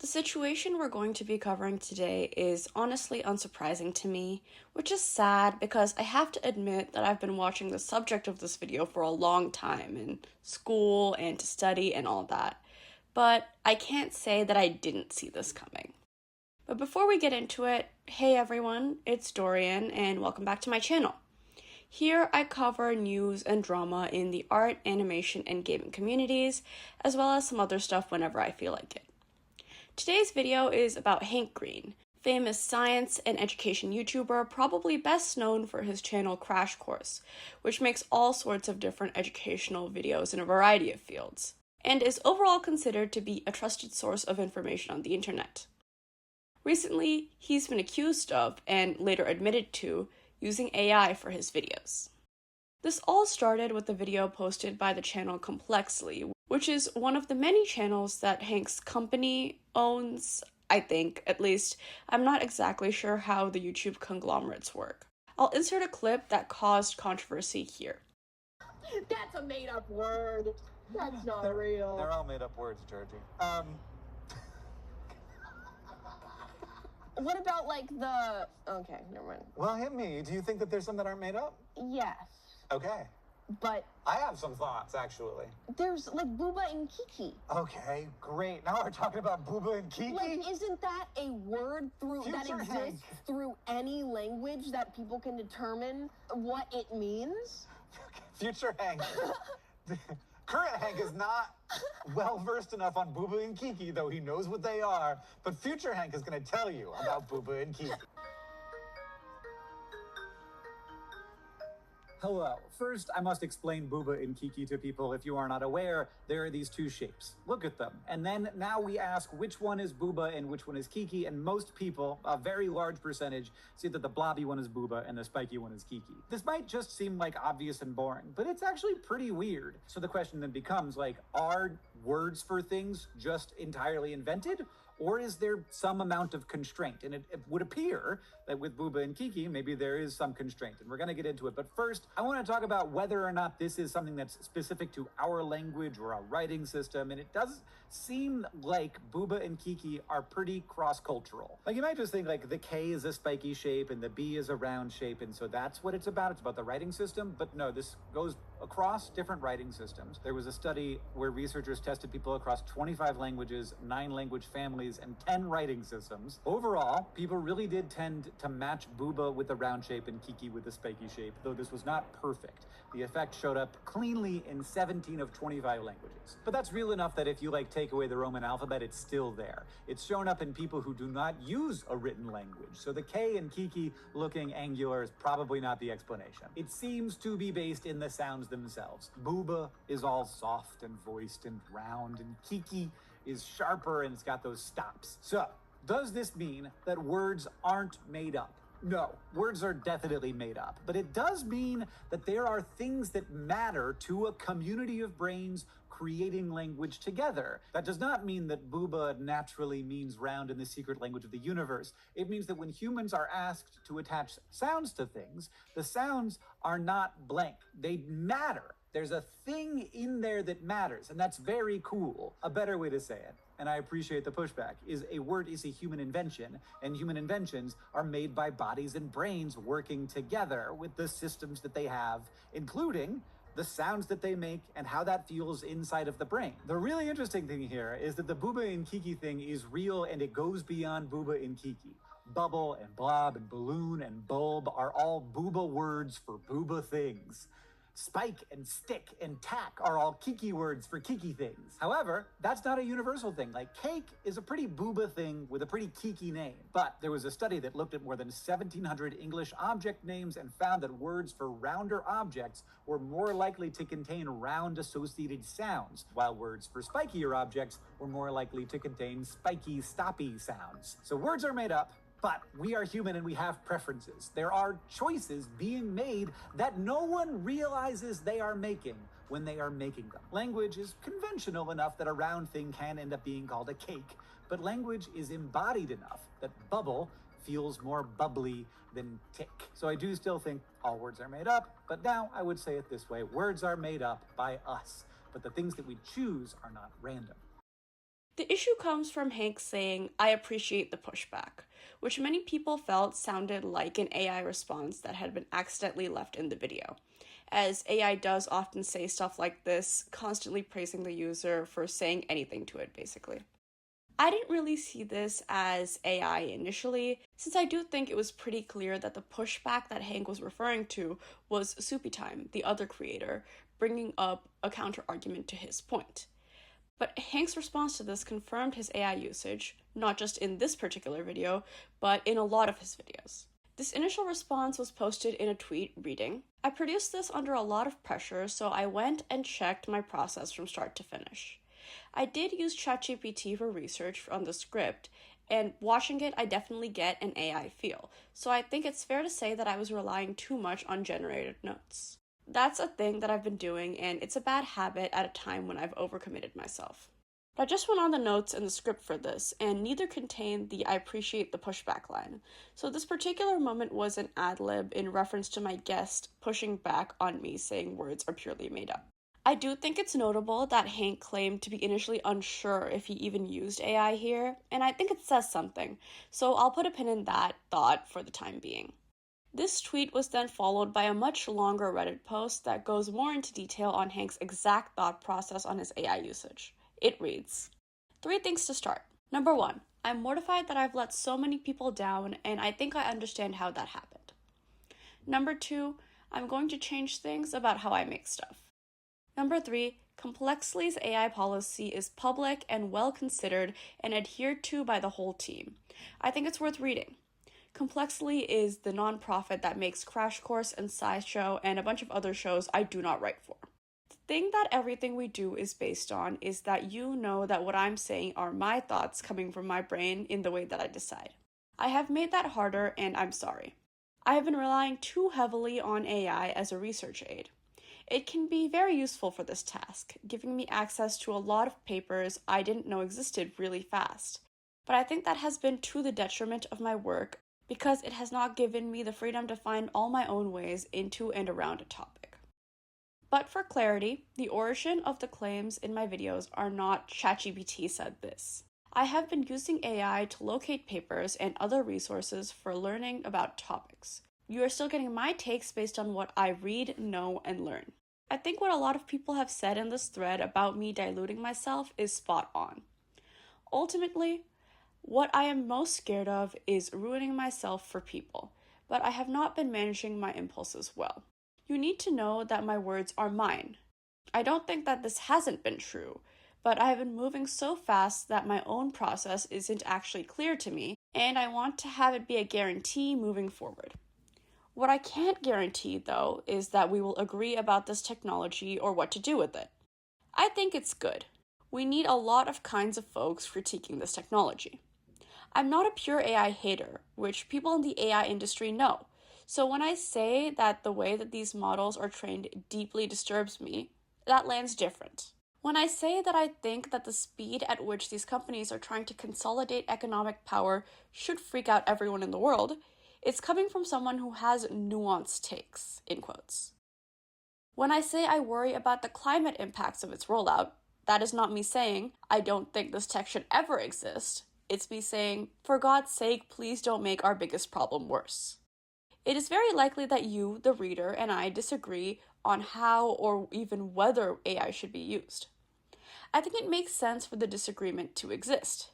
The situation we're going to be covering today is honestly unsurprising to me, which is sad because I have to admit that I've been watching the subject of this video for a long time in school and to study and all that. But I can't say that I didn't see this coming. But before we get into it, hey everyone, it's Dorian and welcome back to my channel. Here I cover news and drama in the art, animation, and gaming communities, as well as some other stuff whenever I feel like it. Today's video is about Hank Green, famous science and education YouTuber, probably best known for his channel Crash Course, which makes all sorts of different educational videos in a variety of fields, and is overall considered to be a trusted source of information on the internet. Recently, he's been accused of, and later admitted to, using AI for his videos. This all started with a video posted by the channel Complexly, which is one of the many channels that Hank's company owns, I think, at least. I'm not exactly sure how the YouTube conglomerates work. I'll insert a clip that caused controversy here. That's a made-up word. That's not real. They're all made-up words, Georgie. What about, like, the... Okay, never mind. Well, hit me. Do you think that there's some that aren't made up? Yes. Okay. But I have some thoughts, actually. there's, like, Booba and Kiki. Okay, great. Now we're talking about Booba and Kiki? Like, isn't that a word that Future exists Hank. through any language that people can determine what it means? Future Hank. Current Hank is not well-versed enough on Booba and Kiki, though he knows what they are. But future Hank is going to tell you about Booba and Kiki. Hello. First, I must explain Booba and Kiki to people. If you are not aware, there are these two shapes. Look at them. And then now we ask which one is Booba and which one is Kiki, and most people, a very large percentage, see that the blobby one is Booba and the spiky one is Kiki. This might just seem like obvious and boring, but it's actually pretty weird. So the question then becomes, like, are words for things just entirely invented? Or is there some amount of constraint? And it would appear that with Booba and Kiki, maybe there is some constraint, and we're going to get into it. But first, I want to talk about whether or not this is something that's specific to our language or our writing system. And it does seem like Booba and Kiki are pretty cross-cultural. Like, you might just think, like, the K is a spiky shape and the B is a round shape, and so that's what it's about. It's about the writing system. But no, this goes across different writing systems. There was a study where researchers tested people across 25 languages, 9 language families, and 10 writing systems. Overall, people really did tend to match Booba with the round shape and Kiki with the spiky shape, though this was not perfect. The effect showed up cleanly in 17 of 25 languages. But that's real enough that if you, like, take away the Roman alphabet, it's still there. It's shown up in people who do not use a written language. So the K and Kiki looking angular is probably not the explanation. It seems to be based in the sounds themselves. Booba is all soft and voiced and round, and Kiki is sharper and it's got those stops. So, does this mean that words aren't made up? No, words are definitely made up, but it does mean that there are things that matter to a community of brains creating language together. That does not mean that Booba naturally means round in the secret language of the universe. It means that when humans are asked to attach sounds to things, the sounds are not blank. They matter. There's a thing in there that matters, and that's very cool. A better way to say it, and I appreciate the pushback, is a word is a human invention, and human inventions are made by bodies and brains working together with the systems that they have, including the sounds that they make and how that feels inside of the brain. The really interesting thing here is that the Booba and Kiki thing is real, and it goes beyond Booba and Kiki. Bubble and blob and balloon and bulb are all Booba words for Booba things. Spike and stick and tack are all Kiki words for Kiki things. However, that's not a universal thing. Like, cake is a pretty Booba thing with a pretty Kiki name. But there was a study that looked at more than 1,700 English object names and found that words for rounder objects were more likely to contain round associated sounds, while words for spikier objects were more likely to contain spiky, stoppy sounds. So words are made up, but we are human and we have preferences. There are choices being made that no one realizes they are making when they are making them. Language is conventional enough that a round thing can end up being called a cake, but language is embodied enough that bubble feels more bubbly than tick. So I do still think all words are made up, but now I would say it this way: words are made up by us, but the things that we choose are not random. The issue comes from Hank saying, "I appreciate the pushback," which many people felt sounded like an AI response that had been accidentally left in the video, as AI does often say stuff like this, constantly praising the user for saying anything to it, basically. I didn't really see this as AI initially, since I do think it was pretty clear that the pushback that Hank was referring to was Soupy Time, the other creator, bringing up a counter-argument to his point. But Hank's response to this confirmed his AI usage, not just in this particular video, but in a lot of his videos. This initial response was posted in a tweet reading, "I produced this under a lot of pressure, so I went and checked my process from start to finish. I did use ChatGPT for research on the script, and watching it, I definitely get an AI feel, so I think it's fair to say that I was relying too much on generated notes." That's a thing that I've been doing, and it's a bad habit at a time when I've overcommitted myself. But I just went on the notes in the script for this, and neither contained the "I appreciate the pushback" line. So this particular moment was an ad-lib in reference to my guest pushing back on me saying words are purely made up. I do think it's notable that Hank claimed to be initially unsure if he even used AI here, and I think it says something, so I'll put a pin in that thought for the time being. This tweet was then followed by a much longer Reddit post that goes more into detail on Hank's exact thought process on his AI usage. It reads, 3 things to start. Number 1, I'm mortified that I've let so many people down, and I think I understand how that happened. Number 2, I'm going to change things about how I make stuff. Number 3, Complexly's AI policy is public and well considered and adhered to by the whole team. I think it's worth reading. Complexly is the nonprofit that makes Crash Course and SciShow and a bunch of other shows I do not write for. The thing that everything we do is based on is that you know that what I'm saying are my thoughts coming from my brain in the way that I decide. I have made that harder, and I'm sorry. I have been relying too heavily on AI as a research aid. It can be very useful for this task, giving me access to a lot of papers I didn't know existed really fast. But I think that has been to the detriment of my work, because it has not given me the freedom to find all my own ways into and around a topic. But for clarity, the origin of the claims in my videos are not "ChatGPT said this." I have been using AI to locate papers and other resources for learning about topics. You are still getting my takes based on what I read, know, and learn. I think what a lot of people have said in this thread about me diluting myself is spot on. Ultimately, what I am most scared of is ruining myself for people, but I have not been managing my impulses well. You need to know that my words are mine. I don't think that this hasn't been true, but I have been moving so fast that my own process isn't actually clear to me, and I want to have it be a guarantee moving forward. What I can't guarantee, though, is that we will agree about this technology or what to do with it. I think it's good. We need a lot of kinds of folks critiquing this technology. I'm not a pure AI hater, which people in the AI industry know. So when I say that the way that these models are trained deeply disturbs me, that lands different. When I say that I think that the speed at which these companies are trying to consolidate economic power should freak out everyone in the world, it's coming from someone who has nuanced takes, in quotes. When I say I worry about the climate impacts of its rollout, that is not me saying I don't think this tech should ever exist. It's me saying, for God's sake, please don't make our biggest problem worse. It is very likely that you, the reader, and I disagree on how or even whether AI should be used. I think it makes sense for the disagreement to exist.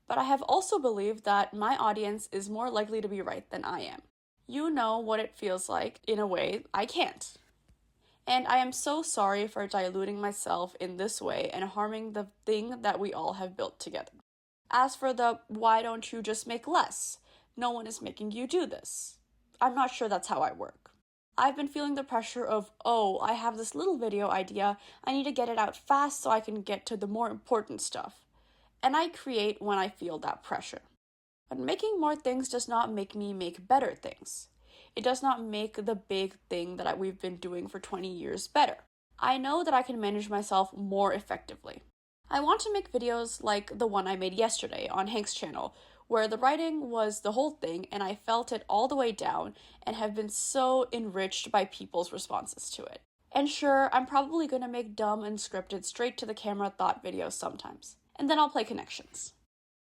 But I have also believed that my audience is more likely to be right than I am. You know what it feels like in a way I can't. And I am so sorry for diluting myself in this way and harming the thing that we all have built together. As for the "why don't you just make less? No one is making you do this." I'm not sure that's how I work. I've been feeling the pressure of, oh, I have this little video idea, I need to get it out fast so I can get to the more important stuff. And I create when I feel that pressure. But making more things does not make me make better things. It does not make the big thing that we've been doing for 20 years better. I know that I can manage myself more effectively. I want to make videos like the one I made yesterday on Hank's channel, where the writing was the whole thing and I felt it all the way down and have been so enriched by people's responses to it. And sure, I'm probably going to make dumb and scripted straight to the camera thought videos sometimes. and then I'll play connections.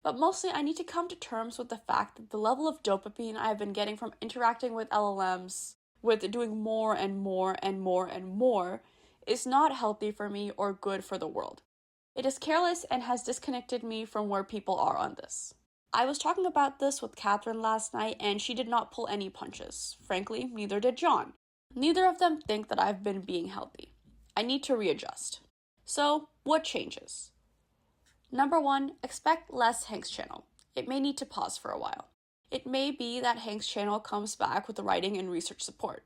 But mostly I need to come to terms with the fact that the level of dopamine I've been getting from interacting with LLMs, with doing more and more and more and more, is not healthy for me or good for the world. It is careless and has disconnected me from where people are on this. I was talking about this with Catherine last night and she did not pull any punches. Frankly, neither did John. Neither of them think that I've been being healthy. I need to readjust. So, what changes? Number 1, expect less Hank's channel. It may need to pause for a while. It may be that Hank's channel comes back with the writing and research support.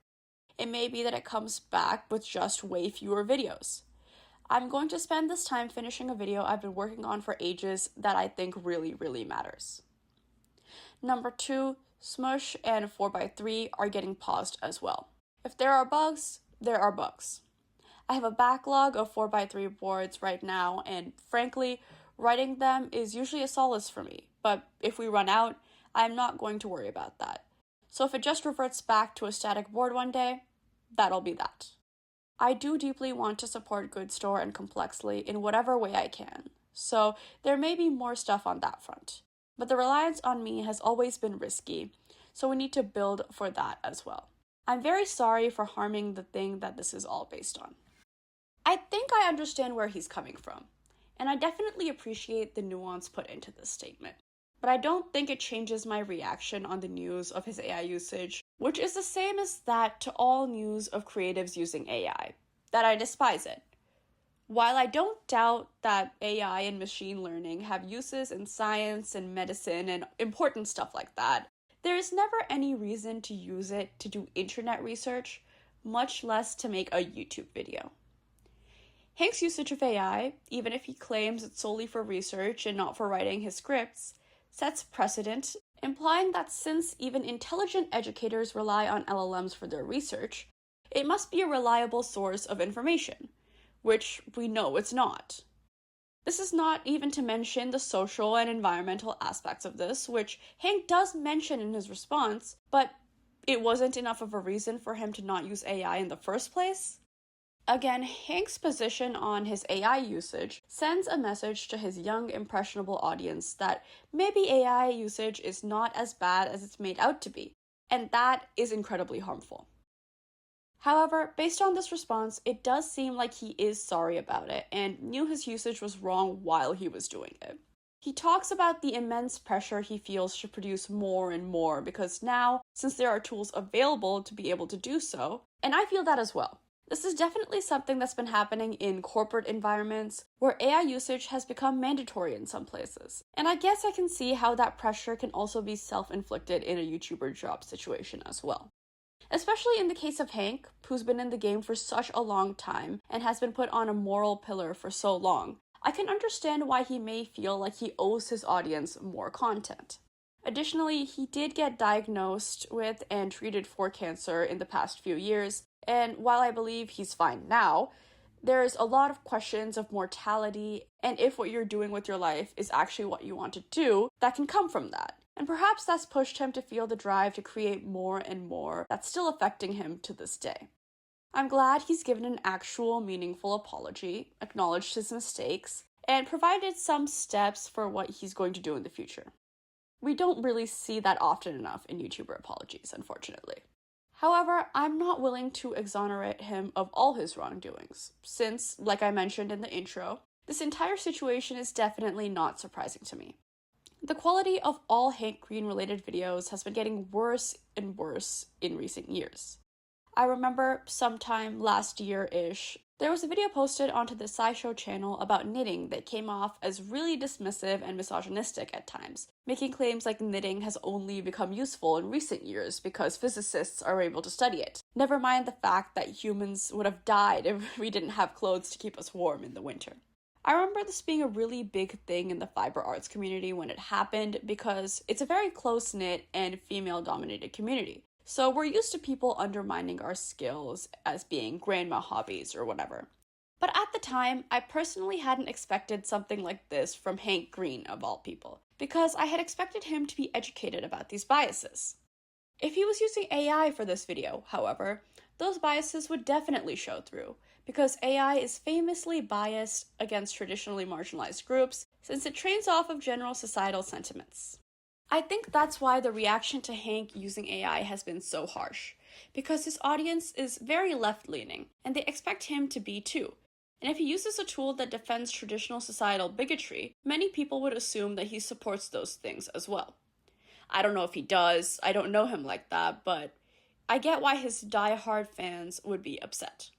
It may be that it comes back with just way fewer videos. I'm going to spend this time finishing a video I've been working on for ages that I think really, really matters. Number 2, Smush and 4x3 are getting paused as well. If there are bugs, there are bugs. I have a backlog of 4x3 boards right now, and frankly, writing them is usually a solace for me, but if we run out, I'm not going to worry about that. So if it just reverts back to a static board one day, that'll be that. I do deeply want to support Goodstore and Complexly in whatever way I can, so there may be more stuff on that front. But the reliance on me has always been risky, so we need to build for that as well. I'm very sorry for harming the thing that this is all based on. I think I understand where he's coming from, and I definitely appreciate the nuance put into this statement. But I don't think it changes my reaction on the news of his AI usage, which is the same as that to all news of creatives using AI, that I despise it. While I don't doubt that AI and machine learning have uses in science and medicine and important stuff like that, there is never any reason to use it to do internet research, much less to make a YouTube video. Hank's usage of AI, even if he claims it's solely for research and not for writing his scripts, sets precedent, implying that since even intelligent educators rely on LLMs for their research, it must be a reliable source of information, which we know it's not. This is not even to mention the social and environmental aspects of this, which Hank does mention in his response, but it wasn't enough of a reason for him to not use AI in the first place. Again, Hank's position on his AI usage sends a message to his young, impressionable audience that maybe AI usage is not as bad as it's made out to be, and that is incredibly harmful. However, based on this response, it does seem like he is sorry about it and knew his usage was wrong while he was doing it. He talks about the immense pressure he feels to produce more and more because now, since there are tools available to be able to do so, and I feel that as well. This is definitely something that's been happening in corporate environments where AI usage has become mandatory in some places. And I guess I can see how that pressure can also be self-inflicted in a YouTuber job situation as well. Especially in the case of Hank, who's been in the game for such a long time and has been put on a moral pillar for so long, I can understand why he may feel like he owes his audience more content. Additionally, he did get diagnosed with and treated for cancer in the past few years, and while I believe he's fine now, there's a lot of questions of mortality and if what you're doing with your life is actually what you want to do that can come from that. And perhaps that's pushed him to feel the drive to create more and more that's still affecting him to this day. I'm glad he's given an actual meaningful apology, acknowledged his mistakes, and provided some steps for what he's going to do in the future. We don't really see that often enough in YouTuber apologies, unfortunately. However, I'm not willing to exonerate him of all his wrongdoings, since, like I mentioned in the intro, this entire situation is definitely not surprising to me. The quality of all Hank Green related videos has been getting worse and worse in recent years. I remember sometime last year-ish, there was a video posted onto the SciShow channel about knitting that came off as really dismissive and misogynistic at times, making claims like knitting has only become useful in recent years because physicists are able to study it. Never mind the fact that humans would have died if we didn't have clothes to keep us warm in the winter. I remember this being a really big thing in the fiber arts community when it happened because it's a very close-knit and female-dominated community. So we're used to people undermining our skills as being grandma hobbies or whatever. But at the time, I personally hadn't expected something like this from Hank Green, of all people, because I had expected him to be educated about these biases. If he was using AI for this video, however, those biases would definitely show through, because AI is famously biased against traditionally marginalized groups, since it trains off of general societal sentiments. I think that's why the reaction to Hank using AI has been so harsh, because his audience is very left-leaning, and they expect him to be too. And if he uses a tool that defends traditional societal bigotry, many people would assume that he supports those things as well. I don't know if he does, I don't know him like that, but I get why his die-hard fans would be upset.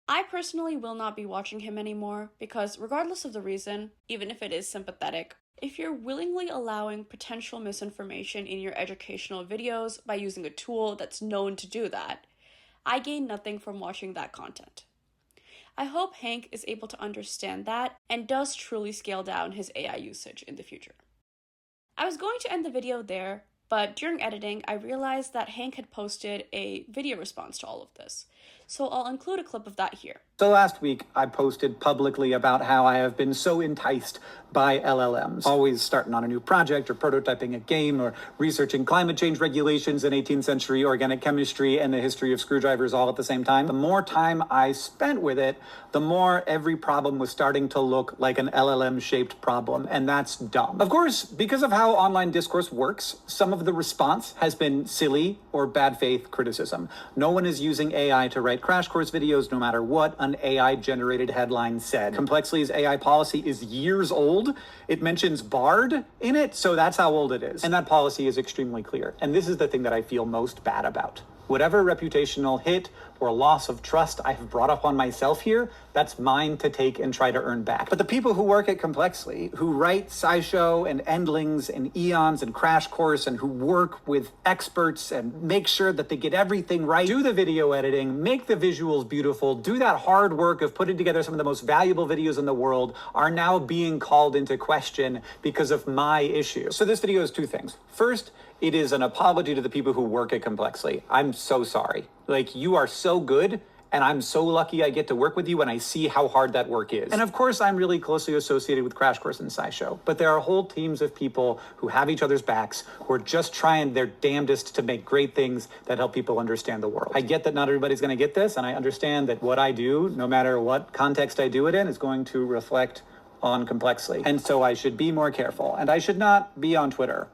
I personally will not be watching him anymore because regardless of the reason, even if it is sympathetic, if you're willingly allowing potential misinformation in your educational videos by using a tool that's known to do that, I gain nothing from watching that content. I hope Hank is able to understand that and does truly scale down his AI usage in the future. I was going to end the video there, but during editing, I realized that Hank had posted a video response to all of this, so I'll include a clip of that here. So last week, I posted publicly about how I have been so enticed by LLMs, always starting on a new project or prototyping a game or researching climate change regulations and 18th century organic chemistry and the history of screwdrivers all at the same time. The more time I spent with it, the more every problem was starting to look like an LLM-shaped problem, and that's dumb. Of course, because of how online discourse works, some of the response has been silly or bad faith criticism. No one is using AI to write crash course videos no matter what an AI-generated headline said. Complexly's AI policy is years old. It mentions Bard in it, so that's how old it is. And that policy is extremely clear. And this is the thing that I feel most bad about. Whatever reputational hit or loss of trust I have brought upon myself here, that's mine to take and try to earn back. But the people who work at Complexly, who write SciShow and Endlings and Eons and Crash Course and who work with experts and make sure that they get everything right, do the video editing, make the visuals beautiful, do that hard work of putting together some of the most valuable videos in the world, are now being called into question because of my issue. So this video is two things. First, it is an apology to the people who work at Complexly. I'm so sorry. Like, you are so good, and I'm so lucky I get to work with you and I see how hard that work is. And of course, I'm really closely associated with Crash Course and SciShow, but there are whole teams of people who have each other's backs, who are just trying their damnedest to make great things that help people understand the world. I get that not everybody's gonna get this, and I understand that what I do, no matter what context I do it in, is going to reflect on Complexly. And so I should be more careful, and I should not be on Twitter.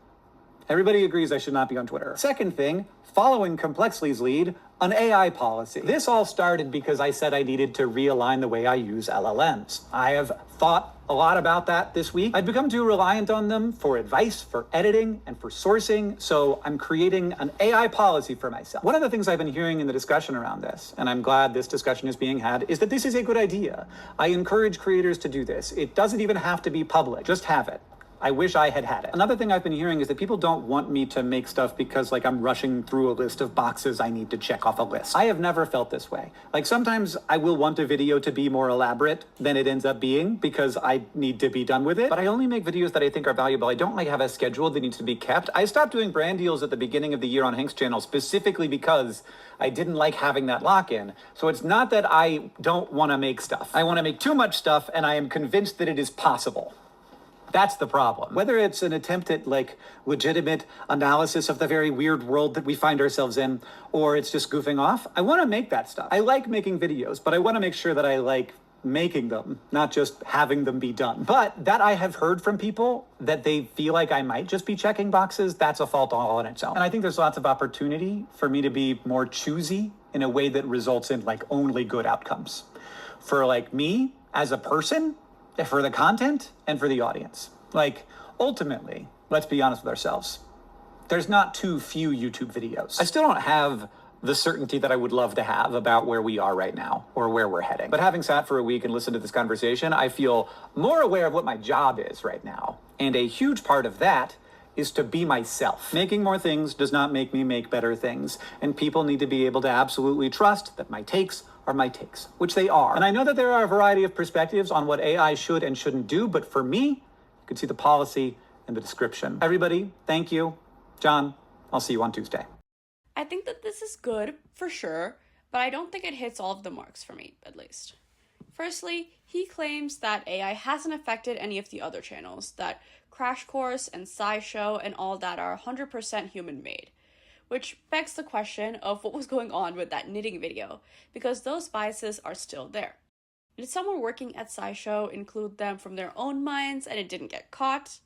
Everybody agrees I should not be on Twitter. Second thing, following Complexly's lead, an AI policy. This all started because I said I needed to realign the way I use LLMs. I have thought a lot about that this week. I've become too reliant on them for advice, for editing, and for sourcing, so I'm creating an AI policy for myself. One of the things I've been hearing in the discussion around this, and I'm glad this discussion is being had, is that this is a good idea. I encourage creators to do this. It doesn't even have to be public, just have it. I wish I had had it. Another thing I've been hearing is that people don't want me to make stuff because like I'm rushing through a list of boxes I need to check off a list. I have never felt this way. Like sometimes I will want a video to be more elaborate than it ends up being because I need to be done with it. But I only make videos that I think are valuable. I don't like have a schedule that needs to be kept. I stopped doing brand deals at the beginning of the year on Hank's channel specifically because I didn't like having that lock-in. So it's not that I don't want to make stuff. I want to make too much stuff and I am convinced that it is possible. That's the problem. Whether it's an attempt at like legitimate analysis of the very weird world that we find ourselves in, or it's just goofing off, I want to make that stuff. I like making videos, but I want to make sure that I like making them, not just having them be done. But that I have heard from people that they feel like I might just be checking boxes, that's a fault all on its own. And I think there's lots of opportunity for me to be more choosy in a way that results in like only good outcomes. For like me as a person, for the content and for the audience. Like, ultimately, let's be honest with ourselves. There's not too few YouTube videos. I still don't have the certainty that I would love to have about where we are right now or where we're heading. But having sat for a week and listened to this conversation, I feel more aware of what my job is right now. And a huge part of that is to be myself. Making more things does not make me make better things. And people need to be able to absolutely trust that my takes are my takes, which they are. And I know that there are a variety of perspectives on what AI should and shouldn't do, but for me, you can see the policy in the description. Everybody, thank you. John, I'll see you on Tuesday. I think that this is good, for sure, but I don't think it hits all of the marks for me, at least. Firstly, he claims that AI hasn't affected any of the other channels, that Crash Course and SciShow and all that are 100% human-made. Which begs the question of what was going on with that knitting video, because those biases are still there. Did someone working at SciShow include them from their own minds and it didn't get caught?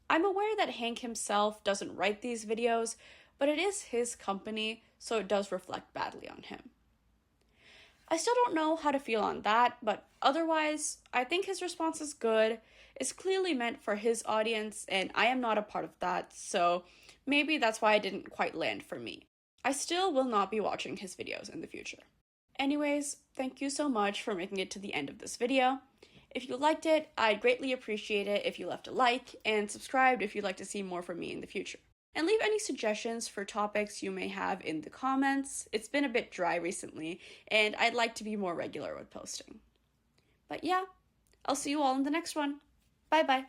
I'm aware that Hank himself doesn't write these videos, but it is his company, so it does reflect badly on him. I still don't know how to feel on that, but otherwise, I think his response is good. It's clearly meant for his audience, and I am not a part of that, so maybe that's why it didn't quite land for me. I still will not be watching his videos in the future. Anyways, thank you so much for making it to the end of this video. If you liked it, I'd greatly appreciate it if you left a like and subscribed if you'd like to see more from me in the future. And leave any suggestions for topics you may have in the comments. It's been a bit dry recently, and I'd like to be more regular with posting. But yeah, I'll see you all in the next one. Bye bye.